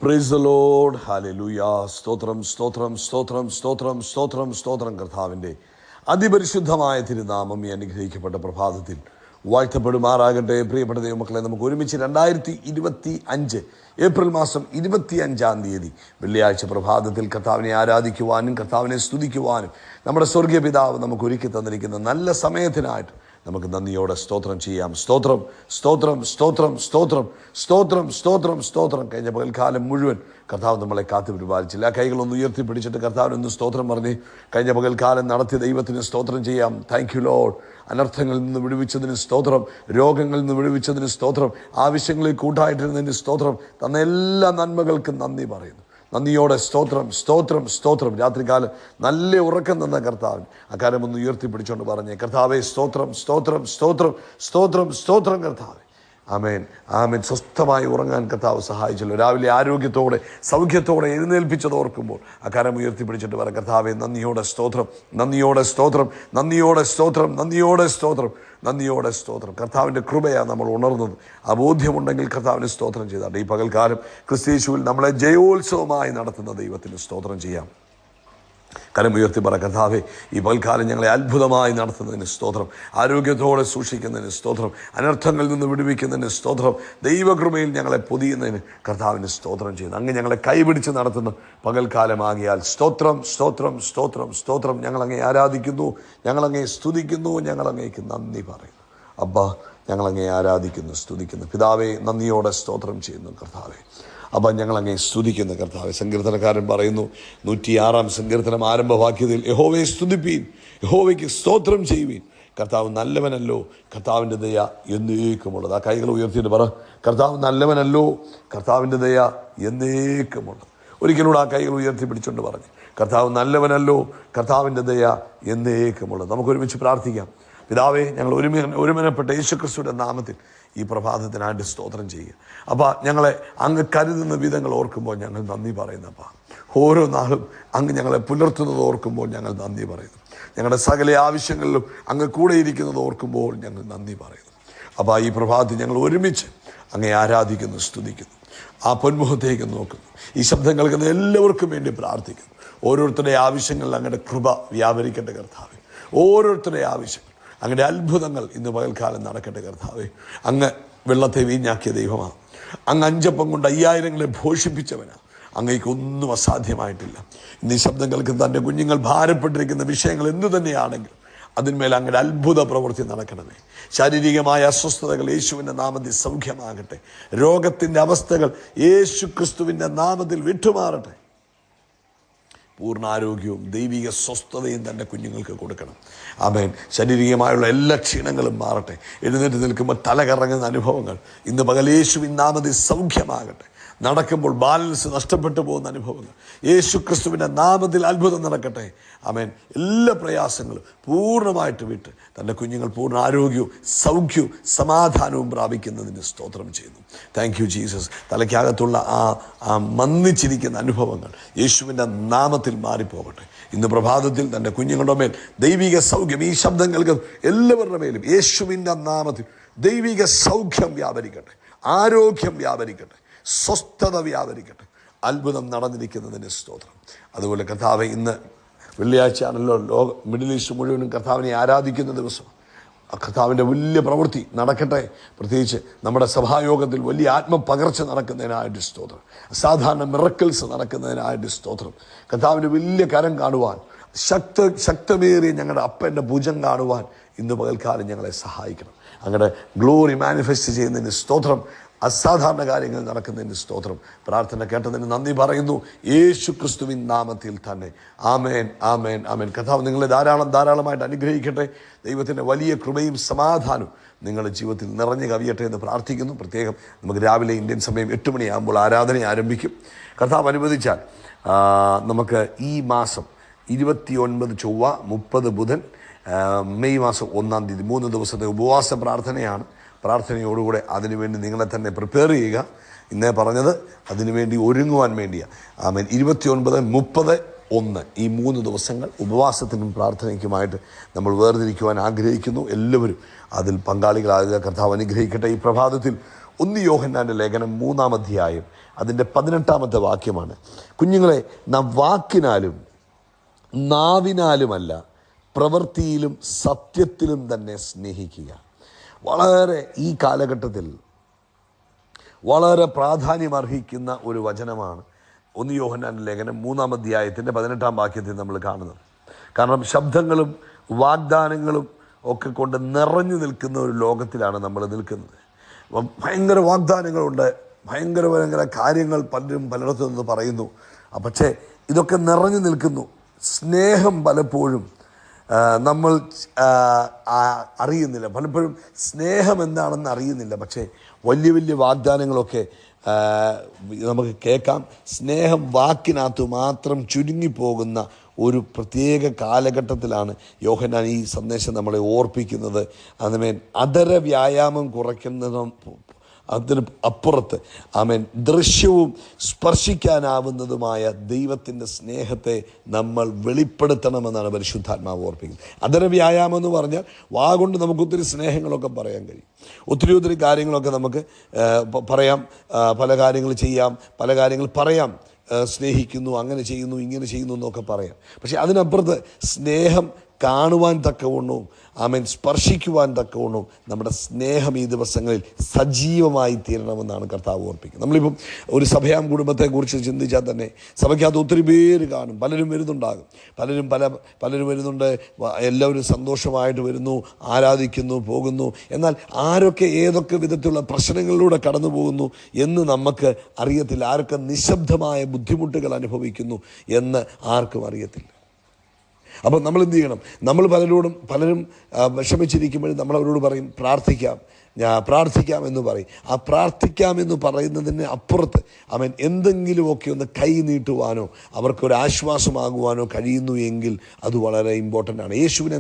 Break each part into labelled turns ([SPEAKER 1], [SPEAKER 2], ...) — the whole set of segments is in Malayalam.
[SPEAKER 1] Praise the Lord. ഹല്ലേലൂയ. സ്തോത്രം സ്തോത്രം സ്തോത്രം സ്തോത്രം സ്തോത്രം സ്തോത്രം. കർത്താവിൻ്റെ അതിപരിശുദ്ധമായ തിരുനാമം ഈ അനുഗ്രഹിക്കപ്പെട്ട പ്രഭാതത്തിൽ വാഴ്ത്തപ്പെടുമാറാകട്ടെ. പ്രിയപ്പെട്ട ദൈവമക്കളെ, നമുക്ക് ഒരുമിച്ച് 2025 ഏപ്രിൽ മാസം 25 വെള്ളിയാഴ്ച പ്രഭാതത്തിൽ കർത്താവിനെ ആരാധിക്കുവാനും കർത്താവിനെ സ്തുതിക്കുവാനും നമ്മുടെ സ്വർഗീയ പിതാവ് നമുക്ക് ഒരുക്കി തന്നിരിക്കുന്ന നല്ല സമയത്തിനായിട്ട് നമുക്ക് നന്ദിയോടെ സ്തോത്രം ചെയ്യാം. സ്തോത്രം സ്തോത്രം സ്തോത്രം സ്തോത്രം സ്തോത്രം സ്തോത്രം സ്തോത്രം. കഴിഞ്ഞ പകൽക്കാലം മുഴുവൻ കർത്താവ് നമ്മളെ കാത്തു പരിപാലിച്ചില്ല. കൈകളൊന്ന് ഉയർത്തിപ്പിടിച്ചിട്ട് കർത്താവിനൊന്ന് സ്തോത്രം പറഞ്ഞ് കഴിഞ്ഞ പകൽക്കാലം നടത്തിയ ദൈവത്തിന് സ്തോത്രം ചെയ്യാം. Thank you Lord. അനർത്ഥങ്ങളിൽ നിന്ന് വിടുവിച്ചതിന് സ്തോത്രം, രോഗങ്ങളിൽ നിന്ന് വിടുവിച്ചതിന് സ്തോത്രം, ആവശ്യങ്ങളിൽ കൂട്ടായിട്ടിരുന്നതിന് സ്തോത്രം, തന്ന എല്ലാ നന്മകൾക്കും നന്ദി പറയുന്നു. നന്ദിയോടെ സ്തോത്രം സ്തോത്രം സ്തോത്രം. രാത്രികാലം നല്ല ഉറക്കം തന്ന കർത്താവിന് അക്കാര്യം ഒന്ന് ഉയർത്തിപ്പിടിച്ചുകൊണ്ട് പറഞ്ഞേ, കർത്താവേ സ്തോത്രം സ്തോത്രം സ്തോത്രം സ്തോത്രം സ്തോത്രം. കർത്താവേ ആമേൻ ആമേൻ. സ്വസ്ഥമായി ഉറങ്ങാൻ കർത്താവ് സഹായിച്ചല്ലോ. രാവിലെ ആരോഗ്യത്തോടെ സൗഖ്യത്തോടെ എഴുന്നേൽപ്പിച്ചത് ഓർക്കുമ്പോൾ അക്കാരം ഉയർത്തിപ്പിടിച്ചിട്ട് പറ, കർത്താവേ നന്ദിയോടെ സ്തോത്രം നന്ദിയോടെ സ്തോത്രം നന്ദിയോടെ സ്തോത്രം നന്ദിയോടെ സ്തോത്രം നന്ദിയോടെ സ്തോത്രം. കർത്താവിൻ്റെ കൃപയാണ് നമ്മൾ ഉണർന്നത്. ആ ബോധ്യമുണ്ടെങ്കിൽ കർത്താവിന് സ്തോത്രം ചെയ്താട്ടെ. ഈ പകൽക്കാലം ക്രിസ്തീശുവിൽ നമ്മളെ ജയോത്സവമായി നടത്തുന്ന ദൈവത്തിന് സ്തോത്രം ചെയ്യാം. കരമുയർത്തി പറ, കർത്താവേ ഈ പകൽക്കാലം ഞങ്ങളെ അത്ഭുതമായി നടത്തുന്നതിന് സ്തോത്രം, ആരോഗ്യത്തോടെ സൂക്ഷിക്കുന്നതിന് സ്തോത്രം, അനർത്ഥങ്ങളിൽ നിന്ന് വിടുവിക്കുന്നതിന് സ്തോത്രം, ദൈവകൃപയിൽ ഞങ്ങളെ പൊതിയുന്നതിന് കർത്താവിന് സ്തോത്രം ചെയ്യുന്നു. അങ്ങ് ഞങ്ങളെ കൈപിടിച്ച് നടത്തുന്ന പകൽക്കാലമാകിയാൽ സ്തോത്രം സ്തോത്രം സ്തോത്രം സ്തോത്രം. ഞങ്ങളങ്ങേ ആരാധിക്കുന്നു, ഞങ്ങളങ്ങേ സ്തുതിക്കുന്നു, ഞങ്ങളങ്ങേക്ക് നന്ദി പറയുന്നു. അബ്ബാ, ഞങ്ങളങ്ങേ ആരാധിക്കുന്നു, സ്തുതിക്കുന്നു. പിതാവേ നന്ദിയോടെ സ്തോത്രം ചെയ്യുന്നു. കർത്താവേ അപ്പം ഞങ്ങളങ്ങേ സ്തുതിക്കുന്ന കർത്താവെ. സങ്കീർത്തനക്കാരൻ പറയുന്നു 106 സങ്കീർത്തനം ആരംഭവാക്യത്തിൽ, യഹോവയെ സ്തുതിപ്പീൻ, യഹോവയ്ക്ക് സ്തോത്രം ചെയ്യുവീൻ, കർത്താവ് നല്ലവനല്ലോ, കർത്താവിൻ്റെ ദയ എന്നേക്കുമുള്ളത്. ആ കൈകൾ ഉയർത്തിയിട്ട് പറ, കർത്താവ് നല്ലവനല്ലോ, കർത്താവിൻ്റെ ദയ എന്നേക്കുമുള്ളത്. ഒരിക്കലൂടെ ആ കൈകൾ ഉയർത്തി പിടിച്ചുകൊണ്ട് പറഞ്ഞു, കർത്താവ് നല്ലവനല്ലോ, കർത്താവിൻ്റെ ദയ എന്നേക്കുമുള്ളത്. നമുക്കൊരുമിച്ച് പ്രാർത്ഥിക്കാം. പിതാവേ, ഞങ്ങൾ ഒരുമനപ്പെട്ട യേശുക്രിസ്തുവിൻ്റെ നാമത്തിൽ ഈ പ്രഭാതത്തിനായിട്ട് സ്തോത്രം ചെയ്യുക. അപ്പോൾ ഞങ്ങളെ അങ്ങ് കരുതുന്ന വിധങ്ങൾ ഓർക്കുമ്പോൾ ഞങ്ങൾ നന്ദി പറയുന്നപ്പാ. ഓരോ നാളും അങ്ങ് ഞങ്ങളെ പുലർത്തുന്നത് ഓർക്കുമ്പോൾ ഞങ്ങൾ നന്ദി പറയുന്നു. ഞങ്ങളുടെ സകല ആവശ്യങ്ങളിലും അങ്ങ് കൂടെ ഇരിക്കുന്നത് ഓർക്കുമ്പോൾ ഞങ്ങൾ നന്ദി പറയുന്നു. അപ്പോൾ ഈ പ്രഭാതത്തിൽ ഞങ്ങൾ ഒരുമിച്ച് അങ്ങേ ആരാധിക്കുന്നു, സ്തുതിക്കുന്നു, ആ പൊന്മുഖത്തേക്ക് നോക്കുന്നു. ഈ ശബ്ദം കേൾക്കുന്ന എല്ലാവർക്കും വേണ്ടി പ്രാർത്ഥിക്കുന്നു. ഓരോരുത്തരുടെ ആവശ്യങ്ങളിൽ അങ്ങയുടെ കൃപ വ്യാപരിക്കട്ടെ കർത്താവേ. ഓരോരുത്തരുടെ ആവശ്യങ്ങൾ, അങ്ങയുടെ അത്ഭുതങ്ങൾ ഇന്ന് പകൽക്കാലം നടക്കട്ടെ കർത്താവേ. അങ്ങ് വെള്ളത്തെ വീഞ്ഞാക്കിയ ദൈവമാണ്. അങ്ങ് 5 അപ്പം കൊണ്ട് 5000 പോഷിപ്പിച്ചവനാണ്. അങ്ങേക്കൊന്നും അസാധ്യമായിട്ടില്ല. ഇന്ന് ഈ ശബ്ദം കേൾക്കുന്ന തൻ്റെ കുഞ്ഞുങ്ങൾ ഭാരപ്പെട്ടിരിക്കുന്ന വിഷയങ്ങൾ എന്തു തന്നെയാണെങ്കിലും അതിന്മേൽ അങ്ങയുടെ അത്ഭുത പ്രവൃത്തി നടക്കണമേ. ശാരീരികമായ അസ്വസ്ഥതകൾ യേശുവിൻ്റെ നാമത്തിൽ സൗഖ്യമാകട്ടെ. രോഗത്തിൻ്റെ അവസ്ഥകൾ യേശു ക്രിസ്തുവിൻ്റെ നാമത്തിൽ വിട്ടുമാറട്ടെ. പൂർണ്ണാരോഗ്യവും ദൈവിക സ്വസ്ഥതയും തൻ്റെ കുഞ്ഞുങ്ങൾക്ക് കൊടുക്കണം. ആമേൻ. ശാരീരികമായുള്ള എല്ലാ ക്ഷീണങ്ങളും മാറട്ടെ. എഴുന്നേറ്റ് നിൽക്കുമ്പോൾ തലകറങ്ങുന്ന അനുഭവങ്ങൾ ഇന്ന് പകൽ യേശുവിൻ നാമത്തിൽ സൗഖ്യമാകട്ടെ. നടക്കുമ്പോൾ ബാലൻസ് നഷ്ടപ്പെട്ടു പോകുന്ന അനുഭവങ്ങൾ യേശു ക്രിസ്തുവിൻ്റെ നാമത്തിൽ അത്ഭുതം നടക്കട്ടെ. ആമേൻ. എല്ലാ പ്രയാസങ്ങളും പൂർണ്ണമായിട്ട് വിട്ട് തൻ്റെ കുഞ്ഞുങ്ങൾ പൂർണ്ണ ആരോഗ്യവും സൗഖ്യവും സമാധാനവും പ്രാപിക്കുന്നതിന് സ്തോത്രം ചെയ്യുന്നു. Thank you Jesus. തലയ്ക്കകത്തുള്ള ആ മന്ദിച്ചിരിക്കുന്ന അനുഭവങ്ങൾ യേശുവിൻ്റെ നാമത്തിൽ മാറിപ്പോകട്ടെ. ഇന്ന് പ്രഭാതത്തിൽ തൻ്റെ കുഞ്ഞുങ്ങളുടെ മേൽ ദൈവിക സൗഖ്യം, ഈ ശബ്ദം കേൾക്കുന്ന എല്ലാവരുടെ മേലും യേശുവിൻ്റെ നാമത്തിൽ ദൈവിക സൗഖ്യം വ്യാപരിക്കട്ടെ, ആരോഗ്യം വ്യാപരിക്കട്ടെ, സ്വസ്ഥത വ്യാപരിക്കട്ടെ. അത്ഭുതം നടന്നിരിക്കുന്നതിന് സ്തോത്രം. അതുപോലെ കർത്താവെ, ഇന്ന് വെള്ളിയാഴ്ചയാണല്ലോ, മിഡിൽ ഈസ്റ്റ് മുഴുവനും കർത്താവിനെ ആരാധിക്കുന്ന ദിവസം. കർത്താവിൻ്റെ വലിയ പ്രവൃത്തി നടക്കട്ടെ. പ്രത്യേകിച്ച് നമ്മുടെ സഭായോഗത്തിൽ വലിയ ആത്മപകർച്ച നടക്കുന്നതിനായിട്ട് സ്തോത്രം. അസാധാരണ മിറക്കിൾസ് നടക്കുന്നതിനായിട്ട് സ്തോത്രം. കർത്താവിൻ്റെ വലിയ കരം കാണുവാൻ, ശക്തമേറിയ ഞങ്ങളുടെ അപ്പൻ്റെ ഭുജം കാണുവാൻ ഇന്ന് പകൽക്കാലം ഞങ്ങളെ സഹായിക്കണം. അങ്ങയുടെ ഗ്ലോറി മാനിഫെസ്റ്റ് ചെയ്യുന്നതിന് സ്തോത്രം. അസാധാരണ കാര്യങ്ങൾ നടക്കുന്നതിന് സ്തോത്രം. പ്രാർത്ഥന കേട്ടതിന് നന്ദി പറയുന്നു, യേശു ക്രിസ്തുവിൻ നാമത്തിൽ തന്നെ. ആമേൻ ആമേൻ ആമേൻ. കർത്താവ് നിങ്ങളെ ധാരാളമായിട്ട് അനുഗ്രഹിക്കട്ടെ. ദൈവത്തിൻ്റെ വലിയ കൃപയും സമാധാനവും നിങ്ങളുടെ ജീവിതത്തിൽ നിറഞ്ഞു കവിയട്ടെ എന്ന് പ്രാർത്ഥിക്കുന്നു. പ്രത്യേകം നമുക്ക് രാവിലെ ഇന്ത്യൻ സമയം 8 മണിയാകുമ്പോൾ ആരാധന ആരംഭിക്കും. കർത്താവ് അനുവദിച്ചാൽ നമുക്ക് ഈ മാസം 29 ചൊവ്വ, 30 ബുധൻ, മെയ് മാസം 1-ാം തീയതി 3 ദിവസത്തെ ഉപവാസ പ്രാർത്ഥനയാണ്. പ്രാർത്ഥനയോടുകൂടെ അതിനുവേണ്ടി നിങ്ങളെ തന്നെ പ്രിപ്പയർ ചെയ്യുക. ഇന്നേ പറഞ്ഞത് അതിനുവേണ്ടി ഒരുങ്ങുവാൻ വേണ്ടിയാണ്. ആമേൻ. 29, 30, 1 ഈ 3 ദിവസങ്ങൾ ഉപവാസത്തിനും പ്രാർത്ഥനയ്ക്കുമായിട്ട് നമ്മൾ വേർതിരിക്കുവാൻ ആഗ്രഹിക്കുന്നു. എല്ലാവരും അതിൽ പങ്കാളികളാകുക. കർത്താവ് അനുഗ്രഹിക്കട്ടെ. ഈ പ്രഭാതത്തിൽ 1 യോഹന്നാൻ്റെ ലേഖനം 3-ാം അധ്യായം അതിൻ്റെ 18-ാമത്തെ വാക്യമാണ്. കുഞ്ഞുങ്ങളെ, നാം വാക്കിനാലും നാവിനാലുമല്ല പ്രവൃത്തിയിലും സത്യത്തിലും തന്നെ സ്നേഹിക്കുക. വളരെ ഈ കാലഘട്ടത്തിൽ വളരെ പ്രാധാന്യമർഹിക്കുന്ന ഒരു വചനമാണ് 1 യോഹന്നാന്റെ ലേഖനം 3-ാം അധ്യായത്തിൻ്റെ 18-ാം വാക്യത്തിൽ നമ്മൾ കാണുന്നത്. കാരണം ശബ്ദങ്ങളും വാഗ്ദാനങ്ങളും ഒക്കെ കൊണ്ട് നിറഞ്ഞു നിൽക്കുന്ന ഒരു ലോകത്തിലാണ് നമ്മൾ നിൽക്കുന്നത്. ഭയങ്കര വാഗ്ദാനങ്ങളുണ്ട്, ഭയങ്കര കാര്യങ്ങൾ പലയിടത്തു നിന്ന് പറയുന്നു. പക്ഷേ ഇതൊക്കെ നിറഞ്ഞു നിൽക്കുന്നു. സ്നേഹം പലപ്പോഴും നമ്മൾ അറിയുന്നില്ല. പലപ്പോഴും സ്നേഹം എന്താണെന്ന് അറിയുന്നില്ല. പക്ഷേ വലിയ വാഗ്ദാനങ്ങളൊക്കെ നമുക്ക് കേൾക്കാം. സ്നേഹം വാക്കിനകത്ത് മാത്രം ചുരുങ്ങിപ്പോകുന്ന ഒരു പ്രത്യേക കാലഘട്ടത്തിലാണ് യോഹന്നാൻ ഈ സന്ദേശം നമ്മളെ ഓർപ്പിക്കുന്നത്. ആമേൻ. അധര വ്യായാമം കുറയ്ക്കുന്നതും അതിന് അപ്പുറത്ത് ദൃശ്യവും സ്പർശിക്കാനാവുന്നതുമായ ദൈവത്തിൻ്റെ സ്നേഹത്തെ നമ്മൾ വെളിപ്പെടുത്തണമെന്നാണ് പരിശുദ്ധാത്മാവ് ഓർപ്പിക്കുന്നത്. അധര വ്യായാമം എന്ന് പറഞ്ഞാൽ വാഗൊണ്ട് നമുക്ക് ഒത്തിരി സ്നേഹങ്ങളൊക്കെ പറയാൻ കഴിയും. ഒത്തിരി കാര്യങ്ങളൊക്കെ നമുക്ക് പറയാം, പല കാര്യങ്ങൾ ചെയ്യാം, പല കാര്യങ്ങൾ പറയാം. സ്നേഹിക്കുന്നു, അങ്ങനെ ചെയ്യുന്നു, ഇങ്ങനെ ചെയ്യുന്നു എന്നൊക്കെ പറയാം. പക്ഷെ അതിനപ്പുറത്ത് സ്നേഹം കാണുവാൻ തക്കവണ്ണവും സ്പർശിക്കുവാൻ തക്കവണ്ണവും നമ്മുടെ സ്നേഹം ഈ ദിവസങ്ങളിൽ സജീവമായി തീരണമെന്നാണ് കർത്താവ് ഓർപ്പിക്കുന്നത്. നമ്മളിപ്പം ഒരു സഭയാം കുടുംബത്തെക്കുറിച്ച് ചിന്തിച്ചാൽ തന്നെ സഭയ്ക്കകത്ത് ഒത്തിരി പേര് കാണും. പലരും വരുന്നുണ്ടാകും, പലരും വരുന്നുണ്ട്. എല്ലാവരും സന്തോഷമായിട്ട് വരുന്നു, ആരാധിക്കുന്നു, പോകുന്നു. എന്നാൽ ആരൊക്കെ ഏതൊക്കെ വിധത്തിലുള്ള പ്രശ്നങ്ങളിലൂടെ കടന്നു പോകുന്നു എന്ന് നമുക്ക് അറിയത്തില്ല. ആരൊക്കെ നിശബ്ദമായ ബുദ്ധിമുട്ടുകൾ അനുഭവിക്കുന്നു എന്ന് ആർക്കും അറിയത്തില്ല. അപ്പോൾ നമ്മൾ എന്ത് ചെയ്യണം? നമ്മൾ പലരും വിഷമിച്ചിരിക്കുമ്പോഴും നമ്മളവരോട് പറയും പ്രാർത്ഥിക്കാം എന്ന് പറയും. ആ പ്രാർത്ഥിക്കാം എന്ന് പറയുന്നതിന് അപ്പുറത്ത് എന്തെങ്കിലുമൊക്കെ ഒന്ന് കൈ നീട്ടുവാനോ അവർക്കൊരു ആശ്വാസമാകുവാനോ കഴിയുന്നു എങ്കിൽ അത് വളരെ ഇമ്പോർട്ടൻ്റ് ആണ്. യേശുവിനെ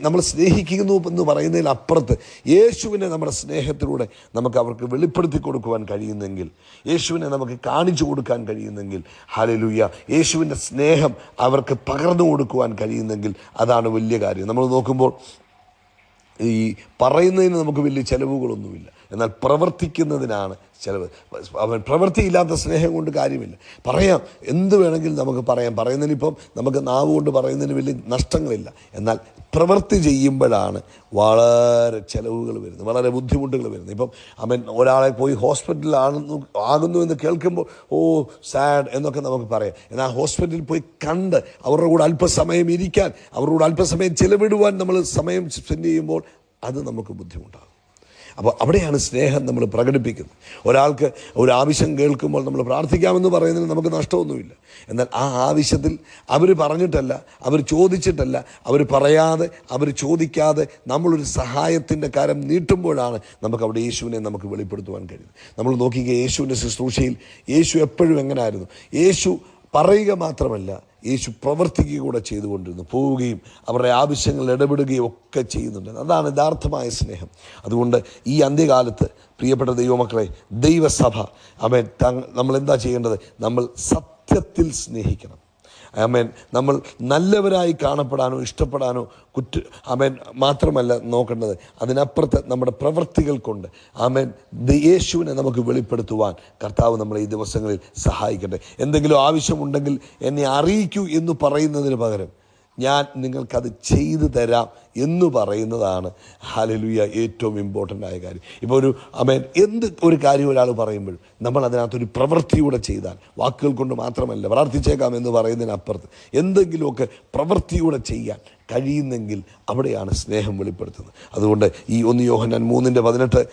[SPEAKER 1] നമ്മൾ സ്നേഹിക്കുന്നു എന്ന് പറയുന്നതിലപ്പുറത്ത് യേശുവിനെ നമ്മുടെ സ്നേഹത്തിലൂടെ നമുക്ക് അവർക്ക് വെളിപ്പെടുത്തി കൊടുക്കുവാൻ കഴിയുന്നെങ്കിൽ, യേശുവിനെ നമുക്ക് കാണിച്ചു കൊടുക്കാൻ കഴിയുന്നെങ്കിൽ, ഹല്ലേലൂയ, യേശുവിൻ്റെ സ്നേഹം അവർക്ക് പകർന്നു കൊടുക്കുവാൻ കഴിയുന്നെങ്കിൽ അതാണ് വലിയ കാര്യം. നമ്മൾ നോക്കുമ്പോൾ ഈ പറയുന്നതിന് നമുക്ക് വലിയ ചിലവുകളൊന്നുമില്ല, എന്നാൽ പ്രവർത്തിക്കുന്നതിനാണ് ചിലവ്. പ്രവൃത്തിയില്ലാത്ത സ്നേഹം കൊണ്ട് കാര്യമില്ല. പറയാം, എന്ത് വേണമെങ്കിലും നമുക്ക് പറയാം. പറയുന്നതിനിപ്പം നമുക്ക് നാവ് കൊണ്ട് പറയുന്നതിന് വലിയ നഷ്ടങ്ങളില്ല. എന്നാൽ പ്രവൃത്തി ചെയ്യുമ്പോഴാണ് വളരെ ചിലവുകൾ വരുന്നത്, വളരെ ബുദ്ധിമുട്ടുകൾ വരുന്നത്. ഇപ്പം ഒരാളെ പോയി ആകുന്നു എന്ന് കേൾക്കുമ്പോൾ സാഡ് എന്നൊക്കെ നമുക്ക് പറയാം. എന്നാൽ ഹോസ്പിറ്റലിൽ പോയി കണ്ട് അവരുടെ കൂടെ അല്പസമയം ഇരിക്കാൻ, അവരുടെ കൂടെ അല്പസമയം ചിലവിടുവാൻ നമ്മൾ സമയം സ്പെൻഡ് ചെയ്യുമ്പോൾ അത് നമുക്ക് ബുദ്ധിമുട്ടാകും. അപ്പോൾ അവിടെയാണ് സ്നേഹം നമ്മൾ പ്രകടിപ്പിക്കുന്നത്. ഒരാൾക്ക് ഒരു ആവശ്യം കേൾക്കുമ്പോൾ നമ്മൾ പ്രാർത്ഥിക്കാമെന്ന് പറയുന്നതിന് നമുക്ക് നഷ്ടമൊന്നുമില്ല. എന്നാൽ ആ ആവശ്യത്തിൽ അവർ പറഞ്ഞിട്ടല്ല, അവർ ചോദിച്ചിട്ടല്ല, അവർ പറയാതെ, അവർ ചോദിക്കാതെ നമ്മളൊരു സഹായത്തിൻ്റെ കരം നീട്ടുമ്പോഴാണ് നമുക്ക് അവിടെ യേശുവിനെ നമുക്ക് വെളിപ്പെടുത്തുവാൻ കഴിയുന്നത്. നമ്മൾ നോക്കിക്കുക, യേശുവിൻ്റെ ശുശ്രൂഷയിൽ യേശു എപ്പോഴും എങ്ങനെയായിരുന്നു? യേശു പറയുക മാത്രമല്ല, യേശു പ്രവർത്തിക്കുക കൂടെ ചെയ്തുകൊണ്ടിരുന്നു. പോവുകയും അവരുടെ ആവശ്യങ്ങളിൽ ഇടപെടുകയും ഒക്കെ ചെയ്യുന്നുണ്ട്. അതാണ് യഥാർത്ഥമായ സ്നേഹം. അതുകൊണ്ട് ഈ അന്ത്യകാലത്ത് പ്രിയപ്പെട്ട ദൈവമക്കളെ, ദൈവസഭ നമ്മൾ എന്താ ചെയ്യേണ്ടത്? നമ്മൾ സത്യത്തിൽ സ്നേഹിക്കണം. നമ്മൾ നല്ലവരായി കാണപ്പെടാനോ ഇഷ്ടപ്പെടാനോ മാത്രമല്ല നോക്കേണ്ടത്, അതിനപ്പുറത്ത് നമ്മുടെ പ്രവൃത്തികൾ കൊണ്ട് യേശുവിനെ നമുക്ക് വെളിപ്പെടുത്തുവാൻ കർത്താവ് നമ്മളെ ഈ ദിവസങ്ങളിൽ സഹായിക്കട്ടെ. എന്തെങ്കിലും ആവശ്യമുണ്ടെങ്കിൽ എന്നെ അറിയിക്കൂ എന്ന് പറയുന്നതിന് പകരം ഞാൻ നിങ്ങൾക്കത് ചെയ്തു തരാം എന്ന് പറയുന്നതാണ് ഹല്ലേലൂയ ഏറ്റവും ഇമ്പോർട്ടൻ്റ് ആയ കാര്യം. ഇപ്പോൾ എന്ത് ഒരു കാര്യം ഒരാൾ പറയുമ്പോഴും നമ്മൾ അതിനകത്തൊരു പ്രവൃത്തിയൂടെ ചെയ്താൽ, വാക്കുകൾ കൊണ്ട് മാത്രമല്ല, പ്രാർത്ഥിച്ചേക്കാം എന്ന് പറയുന്നതിനപ്പുറത്ത് എന്തെങ്കിലുമൊക്കെ പ്രവൃത്തിയൂടെ ചെയ്യാൻ കഴിയുന്നെങ്കിൽ അവിടെയാണ് സ്നേഹം വെളിപ്പെടുത്തുന്നത്. അതുകൊണ്ട് ഈ 1 യോഹന്നാൻ 3:18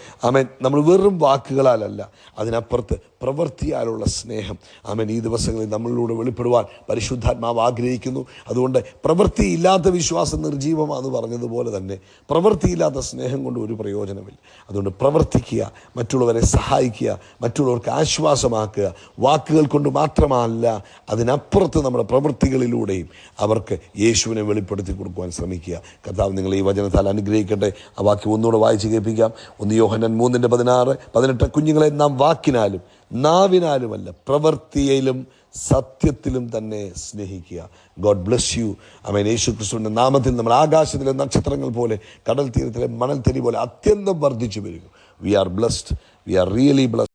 [SPEAKER 1] നമ്മൾ വെറും വാക്കുകളാലല്ല, അതിനപ്പുറത്ത് പ്രവൃത്തിയാലുള്ള സ്നേഹം ഈ ദിവസങ്ങളിൽ നമ്മളിലൂടെ വെളിപ്പെടുവാൻ പരിശുദ്ധാത്മാവ് ആഗ്രഹിക്കുന്നു. അതുകൊണ്ട് പ്രവൃത്തിയില്ലാത്ത വിശ്വാസം നിർജീവമാണെന്ന് പറഞ്ഞതുപോലെ തന്നെ പ്രവൃത്തിയില്ലാത്ത സ്നേഹം കൊണ്ട് ഒരു പ്രയോജനമില്ല. അതുകൊണ്ട് പ്രവർത്തിക്കുക, മറ്റുള്ളവരെ സഹായിക്കുക, മറ്റുള്ളവർക്ക് ആശ്വാസമാക്കുക. വാക്കുകൾ കൊണ്ട് മാത്രമല്ല, അതിനപ്പുറത്ത് നമ്മുടെ പ്രവൃത്തികളിലൂടെയും അവർക്ക് യേശുവിനെ വെളിപ്പെടുത്തി കൊടുക്കുവാൻ ശ്രമിക്കുക. കർത്താവ് നിങ്ങളെ ഈ വചനത്താൽ അനുഗ്രഹിക്കട്ടെ. ആ വാക്യം ഒന്നുകൂടെ വായിച്ച് കേൾപ്പിക്കാം. 1 യോഹന്നാൻ 3:16-18 കുഞ്ഞുങ്ങളെ, നാം വാക്കിനാലും നാവിനാലുമല്ല പ്രവൃത്തിയിലും സത്യത്തിലും തന്നെ സ്നേഹിക്കുക. God bless you. യേശു ക്രിസ്തുവിൻ്റെ നാമത്തിൽ നമ്മൾ ആകാശത്തിലെ നക്ഷത്രങ്ങൾ പോലെ, കടൽ തീരത്തിലെ മണൽത്തരി പോലെ അത്യന്തം വർദ്ധിച്ചു വരിക. We are blessed. We are really blessed.